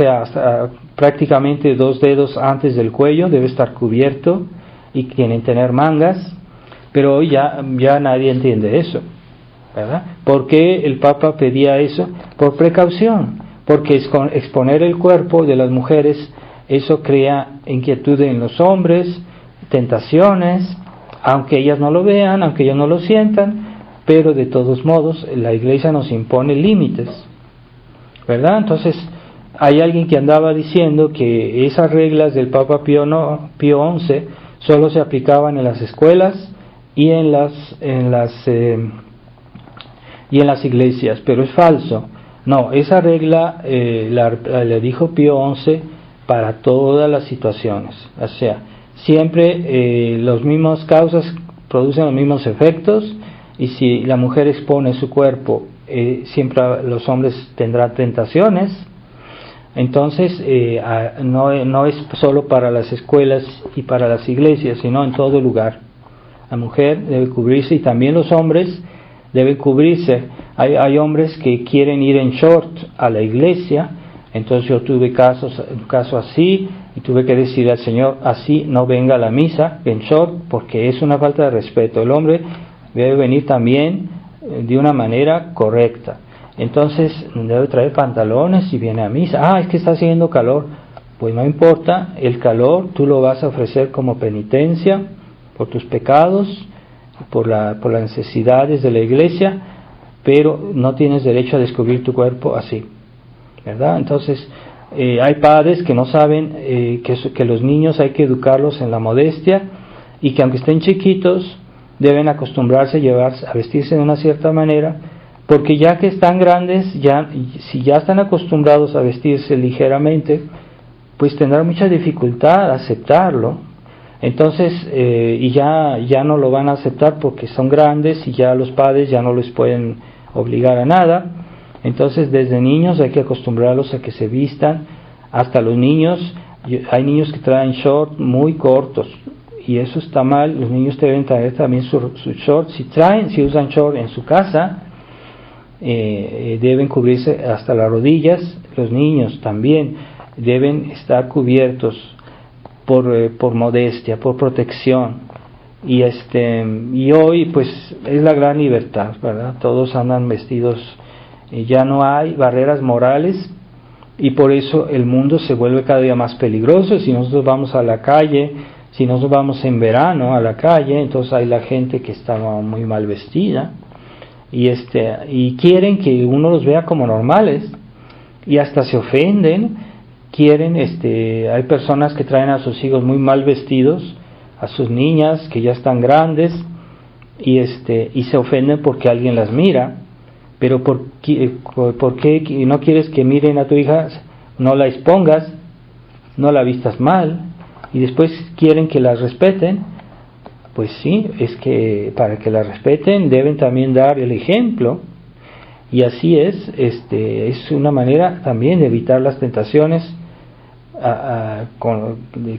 hasta prácticamente 2 dedos antes del cuello debe estar cubierto, y tienen que tener mangas. Pero hoy ya nadie entiende eso, ¿verdad? ¿Por qué el Papa pedía eso? Por precaución, porque exponer el cuerpo de las mujeres, eso crea inquietud en los hombres, tentaciones, aunque ellas no lo vean, aunque ellas no lo sientan, pero de todos modos la Iglesia nos impone límites, ¿verdad? Entonces hay alguien que andaba diciendo que esas reglas del Papa Pío XI solo se aplicaban en las escuelas y en las iglesias, pero es falso. No, esa regla la dijo Pío XI para todas las situaciones. O sea, siempre las mismas causas producen los mismos efectos, y si la mujer expone su cuerpo, siempre los hombres tendrán tentaciones. Entonces no es solo para las escuelas y para las iglesias, sino en todo lugar. La mujer debe cubrirse, y también los hombres deben cubrirse. Hay hombres que quieren ir en short a la iglesia. Entonces yo tuve un caso así, y tuve que decir al Señor, así no venga a la misa en short, porque es una falta de respeto. El hombre debe venir también de una manera correcta. Entonces debe traer pantalones si viene a misa. Es que está haciendo calor. Pues no importa, el calor tú lo vas a ofrecer como penitencia por tus pecados, por las necesidades de la iglesia, pero no tienes derecho a descubrir tu cuerpo así, ¿verdad? Entonces hay padres que no saben que los niños hay que educarlos en la modestia, y que aunque estén chiquitos deben acostumbrarse a vestirse de una cierta manera, porque ya que están grandes, si ya están acostumbrados a vestirse ligeramente, pues tendrán mucha dificultad a aceptarlo. Entonces y ya no lo van a aceptar porque son grandes, y ya los padres ya no les pueden obligar a nada. Entonces desde niños hay que acostumbrarlos a que se vistan. Hasta los niños, hay niños que traen shorts muy cortos, y eso está mal. Los niños deben traer también su short. Si usan short en su casa, deben cubrirse hasta las rodillas. Los niños también deben estar cubiertos por modestia, por protección. Y hoy pues es la gran libertad, ¿verdad? Todos andan vestidos, ya no hay barreras morales, y por eso el mundo se vuelve cada día más peligroso. Si nosotros vamos a la calle, si nosotros vamos en verano a la calle, entonces hay la gente que está muy mal vestida, y quieren que uno los vea como normales, y hasta se ofenden. Hay personas que traen a sus hijos muy mal vestidos, a sus niñas que ya están grandes, y se ofenden porque alguien las mira. Pero ¿por qué no quieres que miren a tu hija? No la expongas, no la vistas mal, y después quieren que las respeten. Pues sí, es que para que la respeten deben también dar el ejemplo. Y así es una manera también de evitar las tentaciones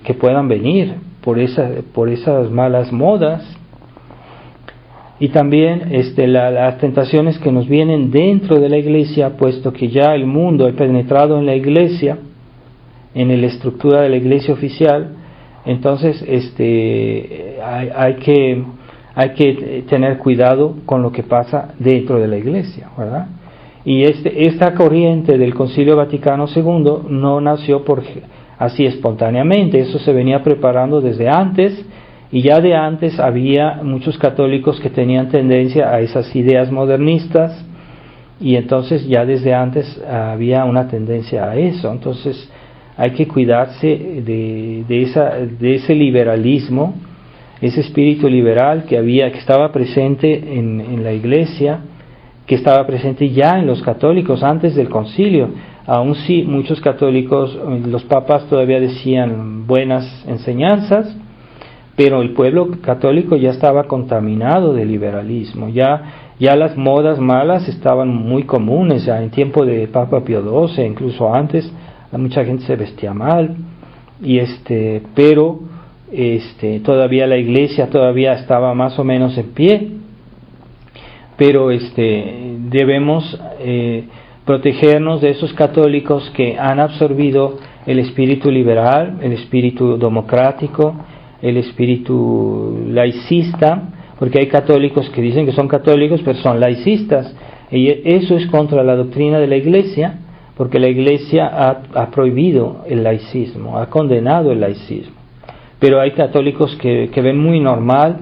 que puedan venir por esas malas modas. Y también las tentaciones que nos vienen dentro de la iglesia, puesto que ya el mundo ha penetrado en la iglesia, en la estructura de la iglesia oficial. Entonces hay que tener cuidado con lo que pasa dentro de la iglesia, ¿verdad? Y esta corriente del Concilio Vaticano II no nació así espontáneamente, eso se venía preparando desde antes, y ya de antes había muchos católicos que tenían tendencia a esas ideas modernistas, y entonces ya desde antes había una tendencia a eso. Entonces hay que cuidarse de ese liberalismo, ese espíritu liberal que estaba presente en la iglesia, que estaba presente ya en los católicos antes del concilio. Aún sí, muchos católicos, los papas todavía decían buenas enseñanzas, pero el pueblo católico ya estaba contaminado de liberalismo, ya las modas malas estaban muy comunes, ya en tiempo de Papa Pío XII, incluso antes, mucha gente se vestía mal, pero todavía la iglesia todavía estaba más o menos en pie, pero debemos protegernos de esos católicos que han absorbido el espíritu liberal, el espíritu democrático, el espíritu laicista, porque hay católicos que dicen que son católicos pero son laicistas, y eso es contra la doctrina de la iglesia, porque la iglesia ha prohibido el laicismo, ha condenado el laicismo. Pero hay católicos que ven muy normal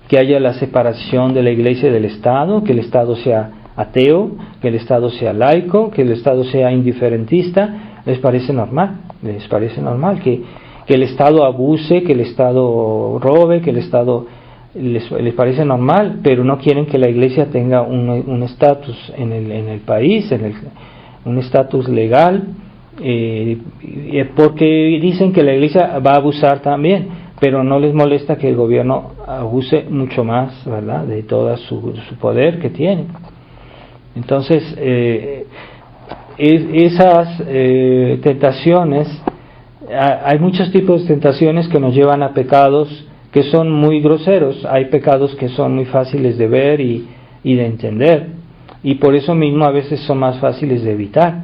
que haya la separación de la iglesia y del Estado, que el Estado sea ateo, que el Estado sea laico, que el Estado sea indiferentista. Les parece normal que el Estado abuse, que el Estado robe, que el Estado les parece normal, pero no quieren que la iglesia tenga un estatus en el país, un estatus legal, porque dicen que la iglesia va a abusar también, pero no les molesta que el gobierno abuse mucho más, ¿verdad?, de todo su poder que tiene. Entonces, esas tentaciones, hay muchos tipos de tentaciones que nos llevan a pecados que son muy groseros. Hay pecados que son muy fáciles de ver y de entender, y por eso mismo a veces son más fáciles de evitar.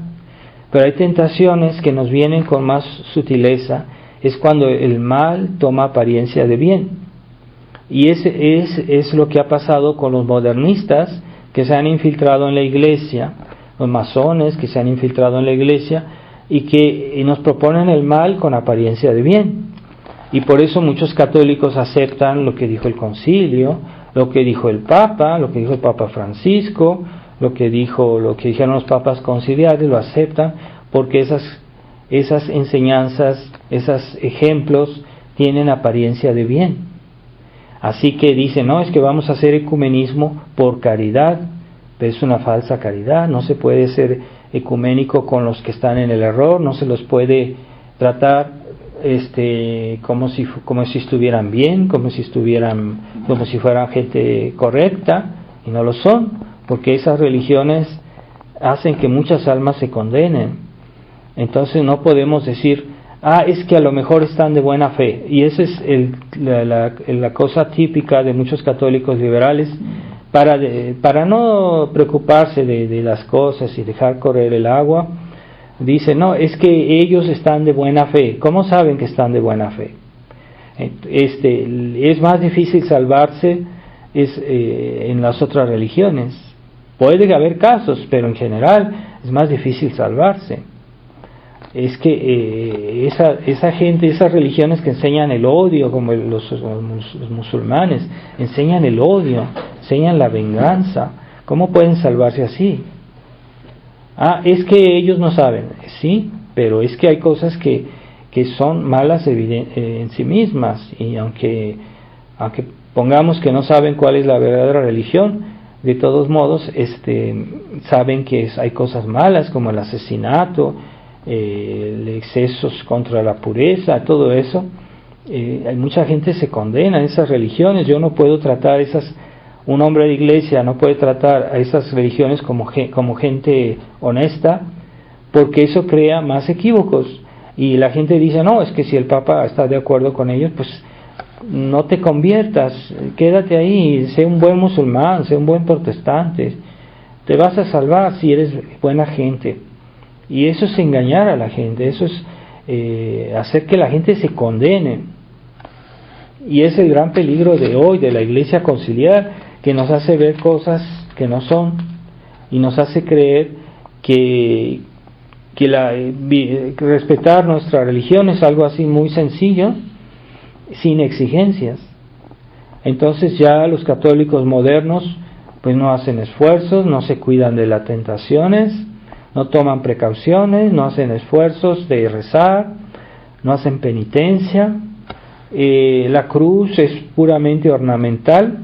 Pero hay tentaciones que nos vienen con más sutileza, es cuando el mal toma apariencia de bien. Y ese es lo que ha pasado con los modernistas que se han infiltrado en la iglesia, los masones que se han infiltrado en la iglesia y que nos proponen el mal con apariencia de bien. Y por eso muchos católicos aceptan lo que dijo el concilio, lo que dijo el Papa, lo que dijo el Papa Francisco, lo que dijeron los papas conciliares, lo aceptan porque esas enseñanzas, esos ejemplos tienen apariencia de bien. Así que dicen, no, es que vamos a hacer ecumenismo por caridad, pero es una falsa caridad. No se puede ser ecuménico con los que están en el error, no se los puede tratar como si estuvieran bien, como si fueran gente correcta, y no lo son, porque esas religiones hacen que muchas almas se condenen. Entonces no podemos decir, es que a lo mejor están de buena fe, y esa es la cosa típica de muchos católicos liberales, para no preocuparse de las cosas y dejar correr el agua. Dice, no, es que ellos están de buena fe. ¿Cómo saben que están de buena fe? Es más difícil salvarse en las otras religiones. Puede haber casos, pero en general es más difícil salvarse. Es que esa gente, esas religiones que enseñan el odio, como los musulmanes, enseñan el odio, enseñan la venganza. ¿Cómo pueden salvarse así? Es que ellos no saben. Sí, pero es que hay cosas que son malas en sí mismas, y aunque pongamos que no saben cuál es la verdadera religión, de todos modos saben que hay cosas malas como el asesinato, excesos contra la pureza, todo eso. Hay mucha gente se condena en esas religiones. Yo no puedo tratar un hombre de iglesia no puede tratar a esas religiones como gente honesta, porque eso crea más equívocos. Y la gente dice, no, es que si el Papa está de acuerdo con ellos, pues no te conviertas, quédate ahí, sé un buen musulmán, sé un buen protestante, te vas a salvar si eres buena gente. Y eso es engañar a la gente, eso es hacer que la gente se condene. Y es el gran peligro de hoy, de la iglesia conciliar, que nos hace ver cosas que no son, y nos hace creer que respetar nuestra religión es algo así muy sencillo, sin exigencias. Entonces ya los católicos modernos pues no hacen esfuerzos, no se cuidan de las tentaciones, no toman precauciones, no hacen esfuerzos de rezar, no hacen penitencia. La cruz es puramente ornamental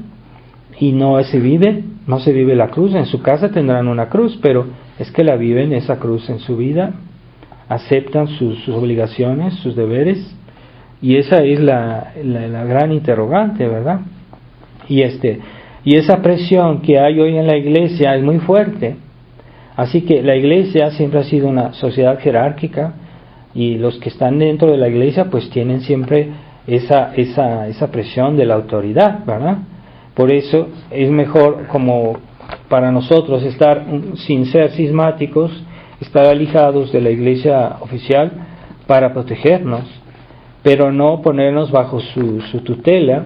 y no se vive la cruz. En su casa tendrán una cruz, pero es que la viven esa cruz en su vida, aceptan sus obligaciones, sus deberes, y esa es la gran interrogante, ¿verdad? Y esa presión que hay hoy en la iglesia es muy fuerte. Así que la iglesia siempre ha sido una sociedad jerárquica, y los que están dentro de la iglesia pues tienen siempre esa presión de la autoridad, ¿verdad? Por eso es mejor, como para nosotros, estar sin ser cismáticos, estar alejados de la iglesia oficial para protegernos, pero no ponernos bajo su tutela,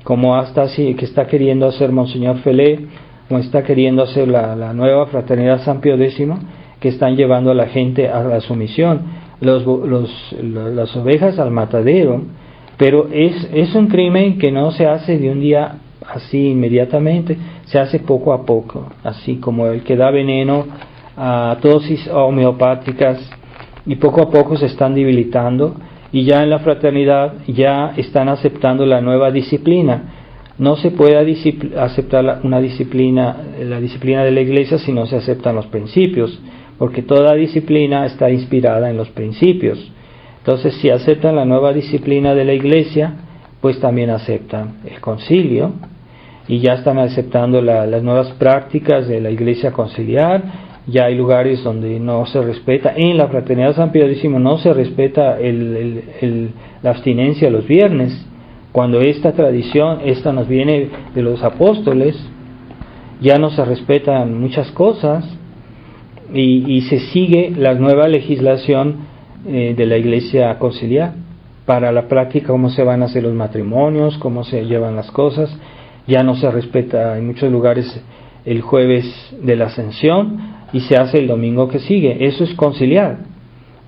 como que está queriendo hacer Monseñor Felé, como está queriendo hacer la nueva Fraternidad San Pío X, que están llevando a la gente a la sumisión, las ovejas al matadero. Pero es un crimen que no se hace de un día así inmediatamente, se hace poco a poco, así como el que da veneno a dosis homeopáticas, y poco a poco se están debilitando, y ya en la fraternidad ya están aceptando la nueva disciplina. No se puede aceptar la disciplina de la iglesia si no se aceptan los principios, porque toda disciplina está inspirada en los principios. Entonces, si aceptan la nueva disciplina de la iglesia, pues también aceptan el concilio, y ya están aceptando las nuevas prácticas de la iglesia conciliar. Ya hay lugares donde no se respeta, en la Fraternidad San Pío X no se respeta la abstinencia los viernes, cuando esta tradición, nos viene de los apóstoles. Ya no se respetan muchas cosas, y se sigue la nueva legislación de la iglesia conciliar para la práctica, cómo se van a hacer los matrimonios, cómo se llevan las cosas. Ya no se respeta en muchos lugares el jueves de la Ascensión, y se hace el domingo que sigue. Eso es conciliar,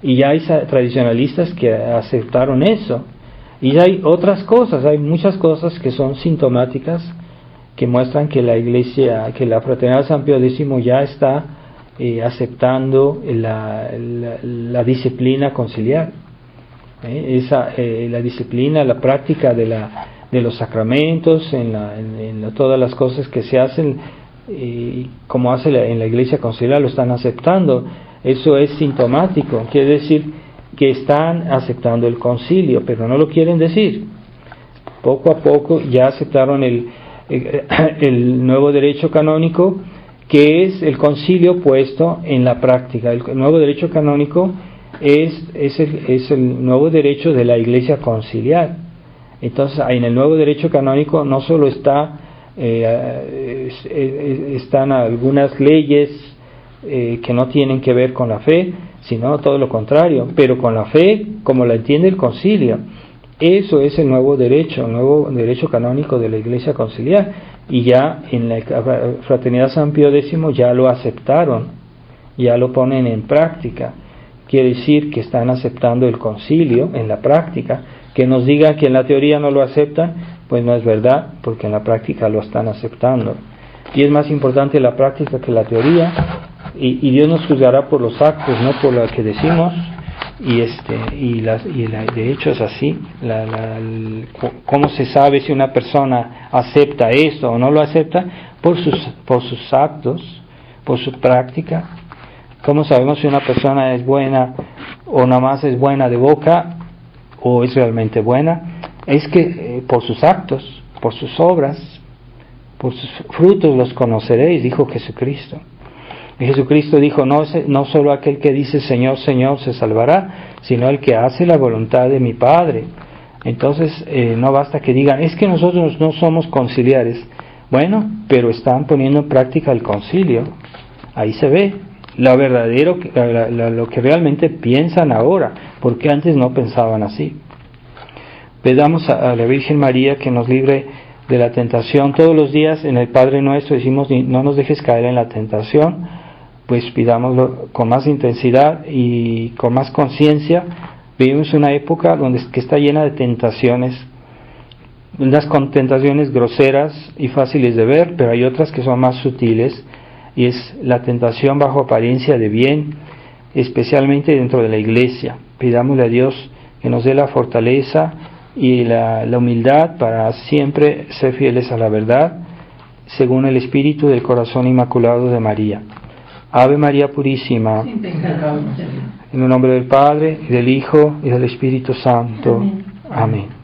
y ya hay tradicionalistas que aceptaron eso. Y ya hay otras cosas, hay muchas cosas que son sintomáticas, que muestran que la iglesia, que la Fraternidad San Pío X ya está aceptando la disciplina conciliar, la disciplina, la práctica de los sacramentos, en todas las cosas que se hacen, como hace en la iglesia conciliar, lo están aceptando. Eso es sintomático, quiere decir que están aceptando el concilio, pero no lo quieren decir. Poco a poco ya aceptaron el nuevo derecho canónico, que es el concilio puesto en la práctica. El nuevo derecho canónico es el nuevo derecho de la iglesia conciliar. Entonces, en el nuevo derecho canónico no solo están algunas leyes que no tienen que ver con la fe, sino todo lo contrario, pero con la fe como la entiende el concilio. Eso es el nuevo derecho canónico de la iglesia conciliar, y ya en la Fraternidad San Pío X ya lo aceptaron, ya lo ponen en práctica. Quiere decir que están aceptando el concilio en la práctica. Que nos digan que en la teoría no lo aceptan, pues no es verdad, porque en la práctica lo están aceptando. Y es más importante la práctica que la teoría, y Dios nos juzgará por los actos, no por lo que decimos. De hecho es así. ¿Cómo se sabe si una persona acepta esto o no lo acepta? Por sus actos, por su práctica. ¿Cómo sabemos si una persona es buena o nada más es buena de boca o es realmente buena? Es que por sus actos, por sus obras, por sus frutos los conoceréis, dijo Jesucristo. Y Jesucristo dijo, no solo aquel que dice Señor, Señor se salvará, sino el que hace la voluntad de mi Padre. Entonces no basta que digan, es que nosotros no somos conciliares. Bueno, pero están poniendo en práctica el concilio. Ahí se ve lo verdadero, lo que realmente piensan ahora, porque antes no pensaban así. Pedamos a la Virgen María que nos libre de la tentación. Todos los días en el Padre Nuestro decimos, no nos dejes caer en la tentación, pues pidámoslo con más intensidad y con más conciencia. Vivimos una época que está llena de tentaciones, unas tentaciones groseras y fáciles de ver, pero hay otras que son más sutiles, y es la tentación bajo apariencia de bien, especialmente dentro de la iglesia. Pidámosle a Dios que nos dé la fortaleza y la humildad para siempre ser fieles a la verdad, según el espíritu del corazón inmaculado de María. Ave María Purísima, en el nombre del Padre, y del Hijo, y del Espíritu Santo. Amén.